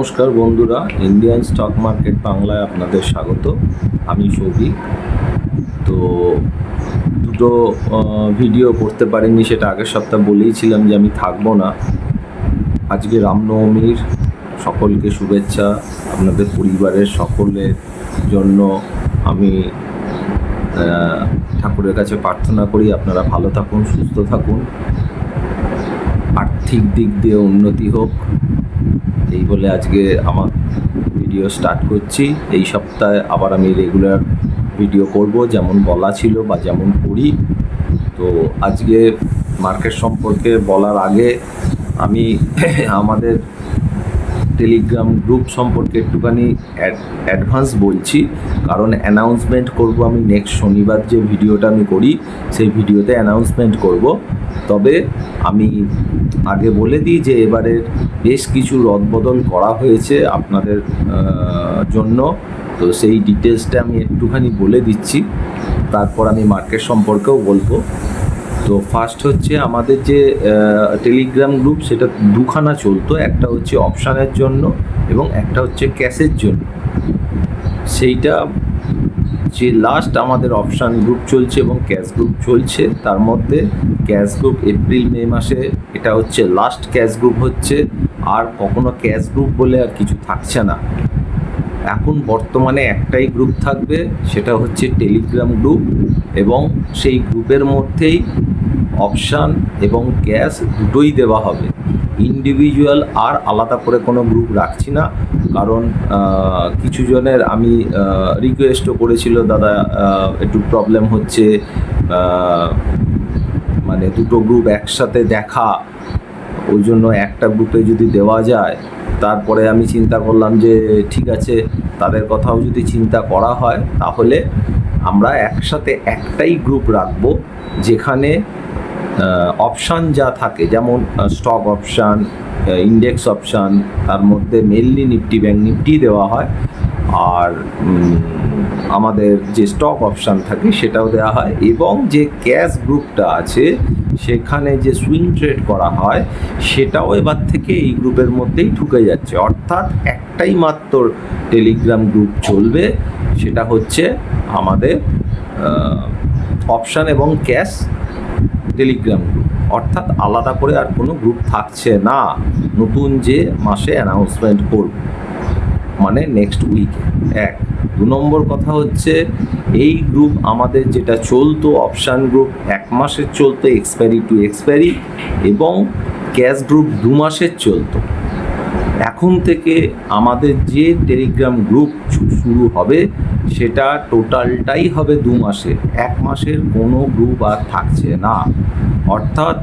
নমস্কার বন্ধুরা, Indian stock market বাংলায় আপনাদের স্বাগত। আমি সৌভিক। তো দুটো ভিডিও করতে পারিনি, সেটা আগের সপ্তাহ বলেইছিলাম যে আমি থাকবো না। আজকে রামনবমীর সকলকে শুভেচ্ছা। আপনাদের পরিবারের সকলের জন্য আমি ঠাকুরের কাছে প্রার্থনা করি আপনারা ভালো থাকুন, সুস্থ থাকুন, আর্থিক দিক দিয়ে উন্নতি হোক, এই বলে আজকে আমার ভিডিও স্টার্ট করছি। এই সপ্তাহে আবার আমি রেগুলার ভিডিও করব, যেমন বলা ছিল বা যেমন করি। তো আজকে মার্কেট সম্পর্কে বলার আগে আমি আমাদের টেলিগ্রাম গ্রুপ সম্পর্কে একটুখানি অ্যাডভান্স বলছি, কারণ অ্যানাউন্সমেন্ট করব আমি নেক্সট শনিবার যে ভিডিওটা আমি করি সেই ভিডিওতে অ্যানাউন্সমেন্ট করব। তবে আমি আগে বলে দিই যে এবারের বেশ কিছু রদবদল করা হয়েছে আপনাদের জন্য। তো সেই ডিটেলসটা আমি একটুখানি বলে দিচ্ছি, তারপর আমি মার্কেট সম্পর্কেও বলবো। তো ফার্স্ট হচ্ছে আমাদের যে টেলিগ্রাম গ্রুপ, সেটা দুখানা চলতো, একটা হচ্ছে অপশানের জন্য এবং একটা হচ্ছে ক্যাশের জন্য। সেইটা যে লাস্ট আমাদের অপশান গ্রুপ চলছে এবং ক্যাশ গ্রুপ চলছে, তার মধ্যে ক্যাশ গ্রুপ এপ্রিল মে মাসে এটা হচ্ছে লাস্ট ক্যাশ গ্রুপ হচ্ছে। আর কখনো ক্যাশ গ্রুপ বলে আর কিছু থাকছে না। এখন বর্তমানে একটাই গ্রুপ থাকবে, সেটা হচ্ছে টেলিগ্রাম গ্রুপ, এবং সেই গ্রুপের মধ্যেই অপশান এবং ক্যাশ দুটোই দেওয়া হবে। ইন্ডিভিজুয়াল আর আলাদা করে কোনো গ্রুপ রাখছি না, কারণ কিছু জনের আমি রিকোয়েস্টও করেছিল, দাদা একটু প্রবলেম হচ্ছে, মানে দুটো গ্রুপ একসাথে দেখা, ওই জন্য একটা গ্রুপে যদি দেওয়া যায়। তারপরে আমি চিন্তা করলাম যে ঠিক আছে, তাদের কথাও যদি চিন্তা করা হয় তাহলে আমরা একসাথে একটাই গ্রুপ রাখবো, যেখানে অপশান যা থাকে, যেমন স্টক অপশান, ইন্ডেক্স অপশান, তার মধ্যে মেনলি নিফটি ব্যাংক নিফটি দেওয়া হয়, আর আমাদের যে স্টক অপশান থাকে সেটাও দেওয়া হয়, এবং যে ক্যাশ গ্রুপটা আছে সেখানে যে সুইং ট্রেড করা হয় সেটাও এবার থেকে এই গ্রুপের মধ্যেই ঢুকে যাচ্ছে। অর্থাৎ একটাই মাত্র টেলিগ্রাম গ্রুপ চলবে, সেটা হচ্ছে আমাদের অপশান এবং ক্যাশ টেলিগ্রাম গ্রুপ। অর্থাৎ আলাদা করে আর কোনো গ্রুপ থাকছে না, নতুন যে মাসে অ্যানাউন্সমেন্ট করব, মানে নেক্সট উইকে। দু নম্বর কথা হচ্ছে, এই গ্রুপ আমাদের যেটা চলতো অপশান গ্রুপ 1 মাসের চলতো এক্সপায়ারি টু এক্সপায়ারি, এবং ক্যাশ গ্রুপ 2 মাসের চলতো। এখন থেকে আমাদের যে টেলিগ্রাম গ্রুপ শুরু হবে সেটা টোটালটাই হবে 2 মাসের, 1 মাসের কোনো গ্রুপ আর থাকছে না। অর্থাৎ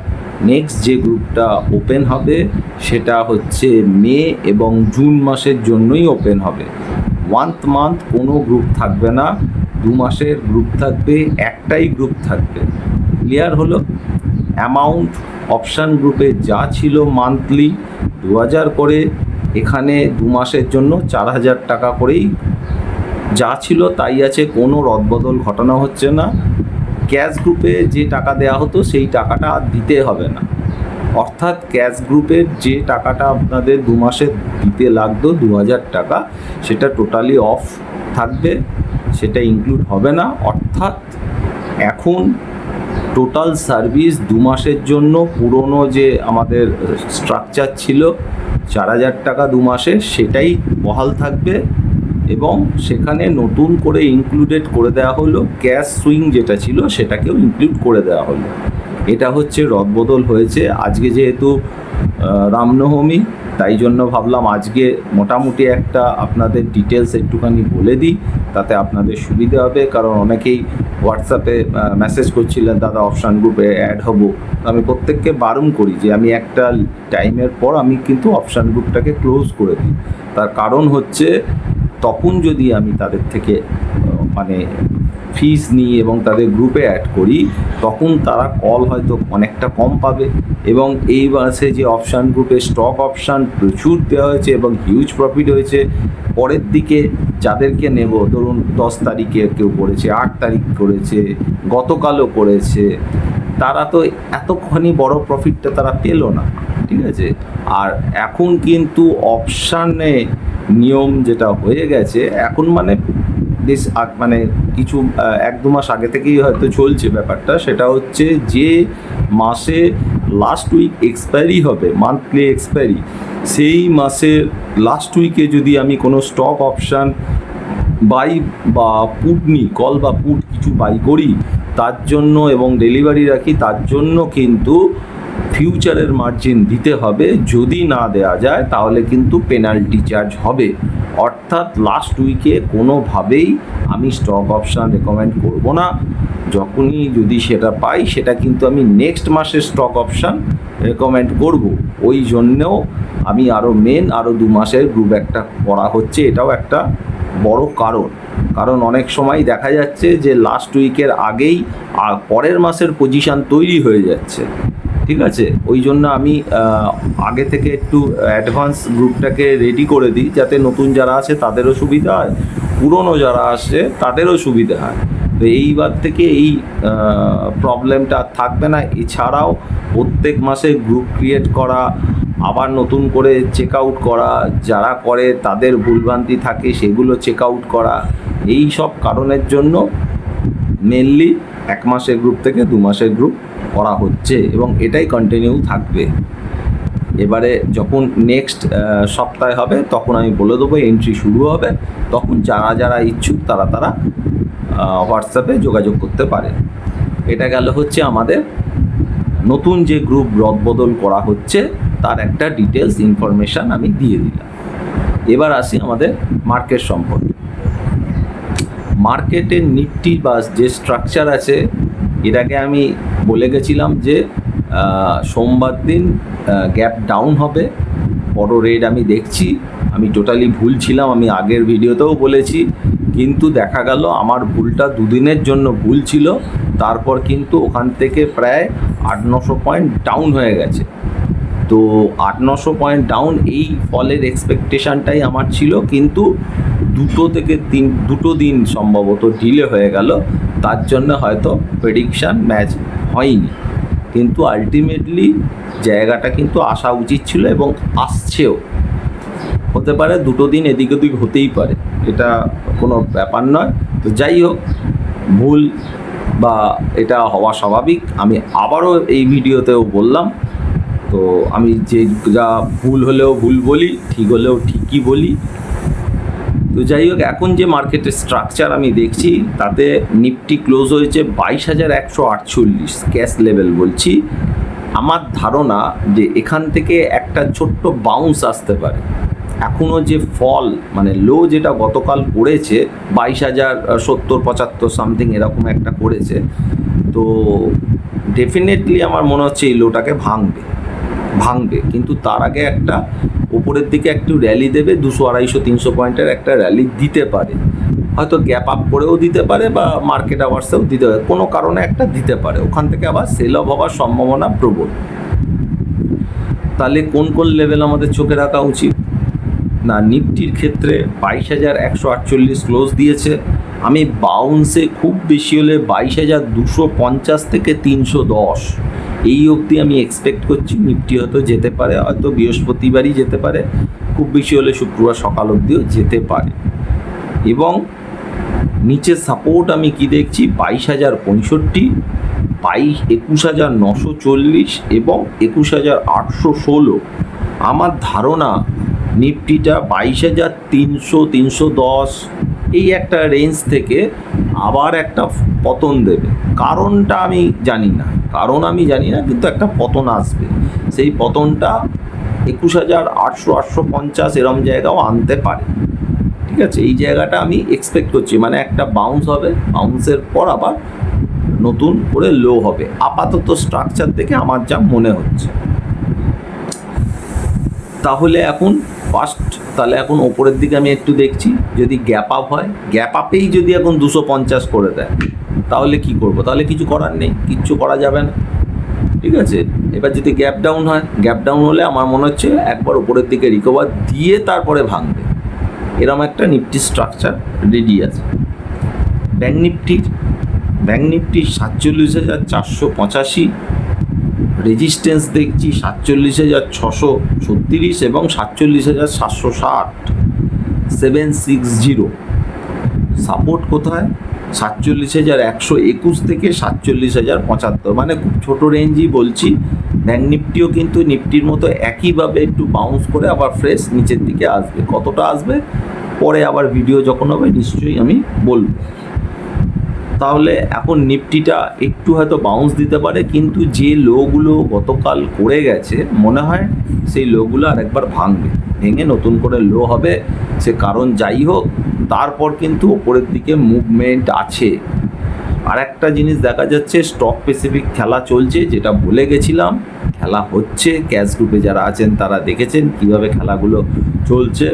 নেক্সট যে গ্রুপটা ওপেন হবে সেটা হচ্ছে মে এবং জুন মাসের জন্যই ওপেন হবে। 1 মান্থ কোনো গ্রুপ থাকবে না, 2 মাসের গ্রুপ থাকবে, একটাই গ্রুপ থাকবে। ক্লিয়ার হলো? অ্যামাউন্ট অপশান গ্রুপে যা ছিল মান্থলি 2000 করে, এখানে 2 মাসের জন্য 4000 টাকা করেই যা ছিল তাই আছে, কোনো রদবদল ঘটানো হচ্ছে না। ক্যাশ গ্রুপে যে টাকা দেওয়া হতো সেই টাকাটা আর দিতে হবে না। অর্থাৎ ক্যাশ গ্রুপের যে টাকাটা আপনাদের 2 মাসে দিতে লাগতো 2000 টাকা, সেটা টোটালি অফ থাকবে, সেটা ইনক্লুড হবে না। অর্থাৎ এখন টোটাল সার্ভিস 2 মাসের জন্য পুরনো যে আমাদের স্ট্রাকচার ছিল 4000 টাকা 2 মাসে, সেটাই বহাল থাকবে, এবং সেখানে নতুন করে ইনক্লুডেড করে দেওয়া হলো ক্যাশ সুইং যেটা ছিল সেটাকেও ইনক্লুড করে দেওয়া হলো। এটা হচ্ছে রদবদল হয়েছে। আজকে যেহেতু রামনবমী, তাই জন্য ভাবলাম আজকে মোটামুটি একটা আপনাদের ডিটেলস একটুখানি বলে দিই, তাতে আপনাদের সুবিধে হবে। কারণ অনেকেই হোয়াটসঅ্যাপে মেসেজ করছিলেন, দাদা অপশান গ্রুপে অ্যাড হব। আমি প্রত্যেককে বারণ করি যে আমি একটা টাইমের পর আমি কিন্তু অপশান গ্রুপটাকে ক্লোজ করে দিই। তার কারণ হচ্ছে, তখন যদি আমি তাদের থেকে মানে ফিস নিই এবং তাদের গ্রুপে অ্যাড করি, তখন তারা কল হয়তো অনেকটা কম পাবে। এবং এই মাসে যে অপশান গ্রুপে স্টক অপশান প্রচুর দেওয়া হয়েছে এবং হিউজ প্রফিট হয়েছে, পরের দিকে যাদেরকে নেব, ধরুন 10 তারিখে কেউ করেছে, 8 তারিখ করেছে, গতকালও করেছে, তারা তো এতখানি বড় প্রফিটটা তারা পেলো না, ঠিক আছে। আর এখন কিন্তু অপশানে নিয়ম যেটা হয়ে গেছে এখন, মানে বেশ মানে কিছু 1-2 মাস আগে থেকেই হয়তো চলছে ব্যাপারটা, সেটা হচ্ছে যে মাসে লাস্ট উইক এক্সপায়ারি হবে, মান্থলি এক্সপায়ারি, সেই মাসের লাস্ট উইকে যদি আমি কোনো স্টক অপশান বাই বা পুট নিই, কল বা পুট কিছু বাই করি, তার জন্য এবং ডেলিভারি রাখি, তার জন্য কিন্তু ফিউচারের মার্জিন দিতে হবে। যদি না দেওয়া যায় তাহলে কিন্তু পেনাল্টি চার্জ হবে। অর্থাৎ লাস্ট উইকে কোনোভাবেই আমি স্টক অপশান রেকমেন্ড করব না। যখনই যদি সেটা পাই, সেটা কিন্তু আমি নেক্সট মাসের স্টক অপশান রেকমেন্ড করব। ওই জন্যেও আমি আরও 2 মাসের গ্রুপ একটা করা হচ্ছে। এটাও একটা বড় কারণ অনেক সময় দেখা যাচ্ছে যে লাস্ট উইকের আগেই পরের মাসের পজিশান তৈরি হয়ে যাচ্ছে, ঠিক আছে। ওই জন্য আমি আগে থেকে একটু অ্যাডভান্স গ্রুপটাকে রেডি করে দিই, যাতে নতুন যারা আছে তাদেরও সুবিধা হয়, পুরনো যারা আসে তাদেরও সুবিধা হয়। তো এইবার থেকে এই প্রবলেমটা থাকবে না। এছাড়াও প্রত্যেক মাসে গ্রুপ ক্রিয়েট করা, আবার নতুন করে চেক আউট করা, যারা করে তাদের ভুলভ্রান্তি থাকে সেগুলো চেক আউট করা, এই সব কারণের জন্য মেনলি 1 মাসের গ্রুপ থেকে 2 মাসের গ্রুপ করা হচ্ছে এবং এটাই কন্টিনিউ থাকবে। এবারে যখন নেক্সট সপ্তাহে হবে তখন আমি বলে দেবো এন্ট্রি শুরু হবে, তখন যারা ইচ্ছুক তারা হোয়াটসঅ্যাপে যোগাযোগ করতে পারে। এটা গেল হচ্ছে আমাদের নতুন যে গ্রুপ রদবদল করা হচ্ছে তার একটা ডিটেলস ইনফরমেশান আমি দিয়ে দিলাম। এবার আসি আমাদের মার্কেট সম্পর্কে। মার্কেটের নিফটি বা যে স্ট্রাকচার আছে, এটাকে আমি বলে গেছিলাম যে সোমবার দিন গ্যাপ ডাউন হবে, বড় রেড আমি দেখছি। আমি টোটালি ভুল ছিলাম, আমি আগের ভিডিওতেও বলেছি, কিন্তু দেখা গেল আমার ভুলটা 2 দিনের জন্য ভুল ছিল। তারপর কিন্তু ওখান থেকে প্রায় 800-900 পয়েন্ট ডাউন হয়ে গেছে। তো 800-900 পয়েন্ট ডাউন, এই ফলের এক্সপেকটেশানটাই আমার ছিল, কিন্তু 2 থেকে 3 দিন সম্ভবত ডিলে হয়ে গেল, তার জন্য হয়তো প্রেডিকশান ম্যাচ হয়নি। কিন্তু আলটিমেটলি জায়গাটা কিন্তু আসা উচিত ছিল এবং আসছেও। হতে পারে 2 দিন এদিক ওদিক হতেই পারে, এটা কোনো ব্যাপার নয়। তো যাই হোক, ভুল বা এটা হওয়া স্বাভাবিক। আমি আবারও এই ভিডিওতেও বললাম, তো আমি যে যা ভুল হলেও ভুল বলি, ঠিক হলেও ঠিকই বলি। তো যাই হোক, এখন যে মার্কেটের স্ট্রাকচার আমি দেখছি, তাতে নিফটি ক্লোজ হয়েছে 22,148 ক্যাশ লেভেল বলছি। আমার ধারণা যে এখান থেকে একটা ছোট্ট বাউন্স আসতে পারে। এখনও যে ফল, মানে লো যেটা গতকাল করেছে 22,070-75 সামথিং এরকম একটা করেছে, তো ডেফিনেটলি আমার মনে হচ্ছে এই লোটাকে ভাঙবে। কিন্তু তার আগে একটা উপরের দিকে একটু র্যালি দেবে, 200-250-300 পয়েন্টের একটা র্যালি দিতে পারে, হয়তো গ্যাপ আপ করেও দিতে পারে বা মার্কেট আওয়ার্সেও দিতে পারে, কোনো কারণে একটা দিতে পারে। ওখান থেকে আবার সেল অফ হওয়ার সম্ভাবনা প্রবল। তাহলে কোন লেভেল আমাদের চোখে রাখা উচিত? না, নিফটির ক্ষেত্রে 22,148 ক্লোজ দিয়েছে। আমি বাউন্সে খুব বেশি হলে 22,250 থেকে 310 এই অবধি আমি এক্সপেক্ট করছি। নিফটি হয়তো যেতে পারে, হয়তো বৃহস্পতিবারই যেতে পারে, খুব বেশি হলে শুক্রবার সকাল অবধিও যেতে পারে। এবং নিচে সাপোর্ট আমি কি দেখছি, 22,065, 21,940 এবং 21,816। আমার ধারণা নিফটিটা 22,300-310 এই একটা রেঞ্জ থেকে আবার একটা পতন দেবে। কারণটা আমি জানি না, কিন্তু একটা পতন আসবে। সেই পতনটা 21,800-850 এরম জায়গাও আনতে পারে, ঠিক আছে। এই জায়গাটা আমি এক্সপেক্ট করছি, মানে একটা বাউন্স হবে, বাউন্সের পর আবার নতুন করে লো হবে, আপাতত স্ট্রাকচার থেকে আমার যা মনে হচ্ছে। তাহলে এখন ফার্স্ট তাহলে এখন ওপরের দিকে আমি একটু দেখছি, যদি গ্যাপ আপ হয়, গ্যাপ আপেই যদি এখন 250 করে দেয়, তাহলে কি করব? তাহলে কিছু করার নেই, কিচ্ছু করা যাবে না, ঠিক আছে। এবার যদি গ্যাপ ডাউন হয়, গ্যাপ ডাউন হলে আমার মনে হচ্ছে একবার উপরের দিকে রিকভার দিয়ে তারপরে ভাঙবে, এরকম একটা নিফটি স্ট্রাকচার রেডি আছে। ব্যাঙ্ক নিফটি 47,485, রেজিস্ট্যান্স দেখছি 47,636 এবং 47,760, 760। সাপোর্ট কোথায়? 47,121 থেকে 47,075, মানে খুব ছোটো রেঞ্জই বলছি। ব্যাঙ্ক নিফটিও কিন্তু নিফটির মতো একইভাবে একটু বাউন্স করে আবার ফ্রেশ নিচের দিকে আসবে। কতটা আসবে পরে আবার ভিডিও যখন হবে নিশ্চয়ই আমি বলবো। তাহলে এখন নিফটিটা একটু হয়তো বাউন্স দিতে পারে, কিন্তু যে লোগুলো গতকাল করে গেছে মনে হয় সেই লোগুলো আরেকবার ভেঙে নতুন করে লো হবে, সে কারণ যাই হোক, তারপর কিন্তু ওপরের দিকে মুভমেন্ট আছে। আর একটা জিনিস দেখা যাচ্ছে, স্টক স্পেসিফিক খেলা চলছে, যেটা বলে গেছিলাম, খেলা হচ্ছে। ক্যাশ গ্রুপে যারা আছেন তারা দেখেছেন কিভাবে খেলাগুলো চলছে,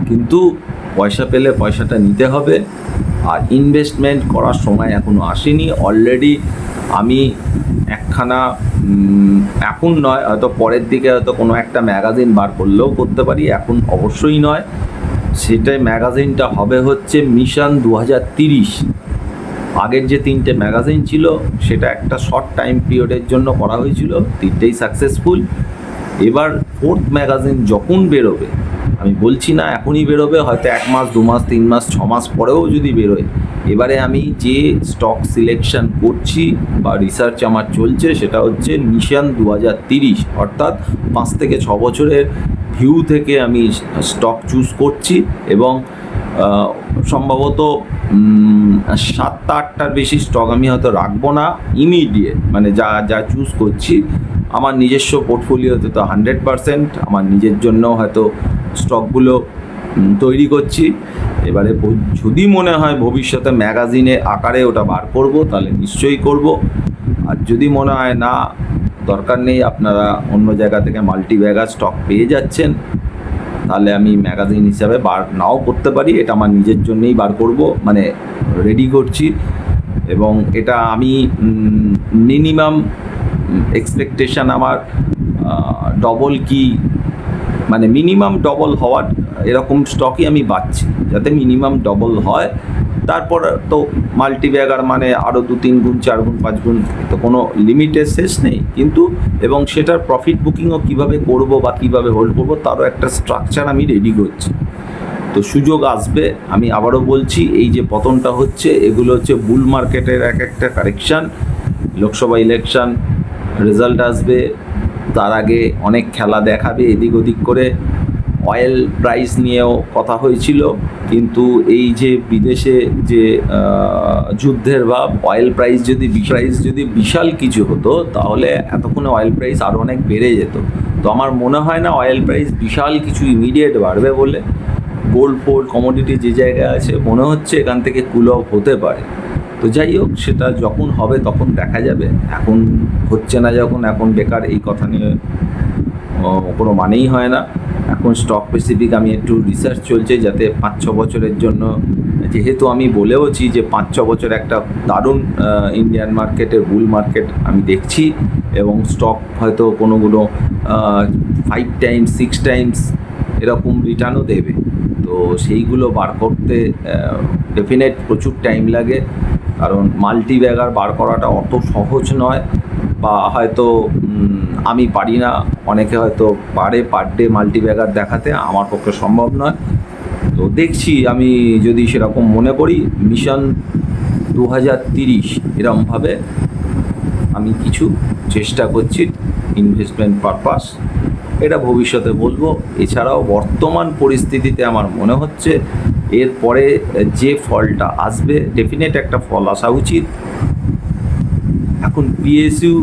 কিন্তু পয়সা পেলে পয়সাটা নিতে হবে। আর ইনভেস্টমেন্ট করার সময় এখনও আসেনি। অলরেডি আমি একখানা, এখন নয়, হয়তো পরের দিকে হয়তো কোনো একটা ম্যাগাজিন বার করলেও করতে পারি, এখন অবশ্যই নয়। সেটাই ম্যাগাজিনটা হবে হচ্ছে মিশন 2030। আগের যে 3টে ম্যাগাজিন ছিল সেটা একটা শর্ট টাইম পিরিয়ডের জন্য করা হয়েছিল, 3টেই সাকসেসফুল। এবার 4th ম্যাগাজিন যখন বেরোবে, আমি বলছি না এখনই বেরোবে, হয়তো 1 মাস 2 মাস 3 মাস 6 মাস পরেও যদি বেরোয়, এবারে আমি যে স্টক সিলেকশন করছি বা রিসার্চ আমার চলছে সেটা হচ্ছে মিশন 2030, অর্থাৎ 5 থেকে 6 বছরের ভিউ থেকে আমি স্টক চুজ করছি। এবং সম্ভবত 7-8টার বেশি স্টক আমি হয়তো রাখবো না ইমিডিয়েট, মানে যা চুজ করছি আমার নিজস্ব পোর্টফোলিওতে তো 100%, আমার নিজের জন্য হয়তো স্টকগুলো তৈরি করছি। এবারে যদি মনে হয় ভবিষ্যতে ম্যাগাজিনে আকারে ওটা বার করব, তাহলে নিশ্চয়ই করব। আর যদি মনে হয় না দরকার নেই, আপনারা অন্য জায়গা থেকে মাল্টি ব্যাগার স্টক পেয়ে যাচ্ছেন, তাহলে আমি ম্যাগাজিন হিসাবে বার নাও করতে পারি। এটা আমার নিজের জন্যই বার করব, মানে রেডি করছি। এবং এটা আমি মিনিমাম এক্সপেকটেশান আমার ডবল কি, মানে মিনিমাম ডবল হওয়ার এরকম স্টকই আমি পাচ্ছি, যাতে মিনিমাম ডবল হয়। তারপর তো মাল্টি ব্যাগার মানে আরও 2-3 গুণ 4 গুণ 5 গুণ, তো কোনো লিমিটের শেষ নেই। কিন্তু এবং সেটার প্রফিট বুকিংও কীভাবে করব বা কীভাবে হোল্ড করব তারও একটা স্ট্রাকচার আমি রেডি করছি। তো সুযোগ আসবে। আমি আবারও বলছি, এই যে পতনটা হচ্ছে এগুলো হচ্ছে বুল মার্কেটের একটা কারেকশান। লোকসভা ইলেকশান রেজাল্ট আসবে, তার আগে অনেক খেলা দেখাবে এদিক ওদিক করে। অয়েল প্রাইস নিয়েও কথা হয়েছিল, কিন্তু এই যে বিদেশে যে যুদ্ধের ভাব, অয়েল প্রাইস যদি বিশাল কিছু হতো তাহলে এতক্ষণে অয়েল প্রাইস আরও অনেক বেড়ে যেত। তো আমার মনে হয় না অয়েল প্রাইস বিশাল কিছু ইমিডিয়েট বাড়বে বলে। গোল্ড ফোল্ড কমোডিটি যে জায়গায় আছে মনে হচ্ছে এখান থেকে কুল অফ হতে পারে। তো যাই হোক, সেটা যখন হবে তখন দেখা যাবে। এখন হচ্ছে না যখন, এখন বেকার এই কথা নিয়ে কোনো মানেই হয় না। এখন স্টক স্পেসিফিক আমি একটু রিসার্চ চলছে, যাতে 5-6 বছরের জন্য, যেহেতু আমি বলেওছি যে 5-6 বছর একটা দারুণ ইন্ডিয়ান মার্কেটের বুল মার্কেট আমি দেখছি, এবং স্টক হয়তো কোনোগুলো 5 টাইমস 6 টাইমস এরকম রিটার্নও দেবে। তো সেইগুলো বার করতে ডেফিনেট প্রচুর টাইম লাগে, কারণ মাল্টি ব্যাগার বার করাটা অত সহজ নয়, বা হয়তো আমি পারি না, অনেকে হয়তো পারে পার ডে মাল্টি ব্যাগার দেখাতে, আমার পক্ষে সম্ভব নয়। তো দেখছি, আমি যদি সেরকম মনে করি মিশন 2030 এরকমভাবে আমি কিছু চেষ্টা করছি ইনভেস্টমেন্ট পারপাস, এটা ভবিষ্যতে বলবো। এছাড়াও বর্তমান পরিস্থিতিতে আমার মনে হচ্ছে এরপরে যে ফলটা আসবে, ডেফিনেট একটা ফল আসা উচিত। এখন পিএসইউ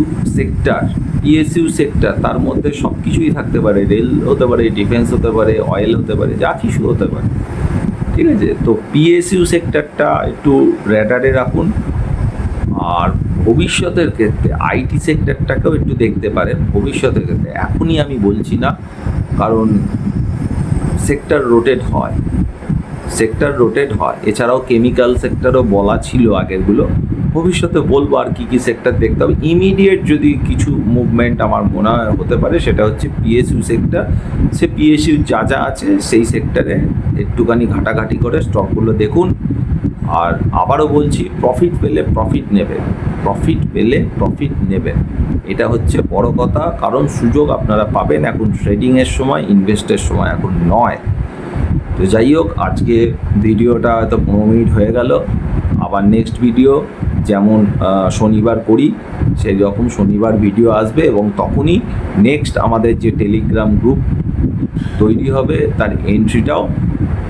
সেক্টর, তার মধ্যে সব কিছুই থাকতে পারে, রেল হতে পারে, ডিফেন্স হতে পারে, অয়েল হতে পারে, যা কিছু হতে পারে, ঠিক আছে। তো পিএসইউ সেক্টরটা একটু র্যাডারে রাখুন। আর ভবিষ্যতের ক্ষেত্রে আইটি সেক্টরটাকেও একটু দেখতে পারেন ভবিষ্যতের ক্ষেত্রে। এখনই আমি বলছি না, কারণ সেক্টর রোটেট হয় এছাড়াও কেমিক্যাল সেক্টরও বলা ছিল আগেরগুলো, ভবিষ্যতে বলবো আর কি কি সেক্টর দেখতে হবে। ইমিডিয়েট যদি কিছু মুভমেন্ট আমার মনে হয় হতে পারে সেটা হচ্ছে পিএসইউ সেক্টর। সে পিএসইউ যা যা আছে সেই সেক্টরে একটুখানি ঘাটাঘাটি করে স্টকগুলো দেখুন। আর আবারও বলছি, প্রফিট পেলে প্রফিট নেবেন, এটা হচ্ছে বড় কথা। কারণ সুযোগ আপনারা পাবেন এখন ট্রেডিংয়ের সময়, ইনভেস্টের সময় এখন নয়। তো যাই হোক, আজকে ভিডিওটা হয়তো 15 মিনিট হয়ে গেল। আবার নেক্সট ভিডিও যেমন শনিবার করি সেই রকম শনিবার ভিডিও আসবে, এবং তখনই নেক্সট আমাদের যে টেলিগ্রাম গ্রুপ তৈরি হবে তার এন্ট্রিটাও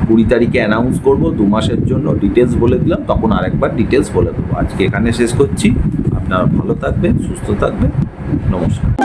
20 তারিখে অ্যানাউন্স করব। 2 মাসের জন্য ডিটেলস বলে দিলাম, তখন আরেকবার ডিটেলস বলে দেবো। আজকে এখানে শেষ করছি। আপনারা ভালো থাকবেন, সুস্থ থাকবেন, নমস্কার।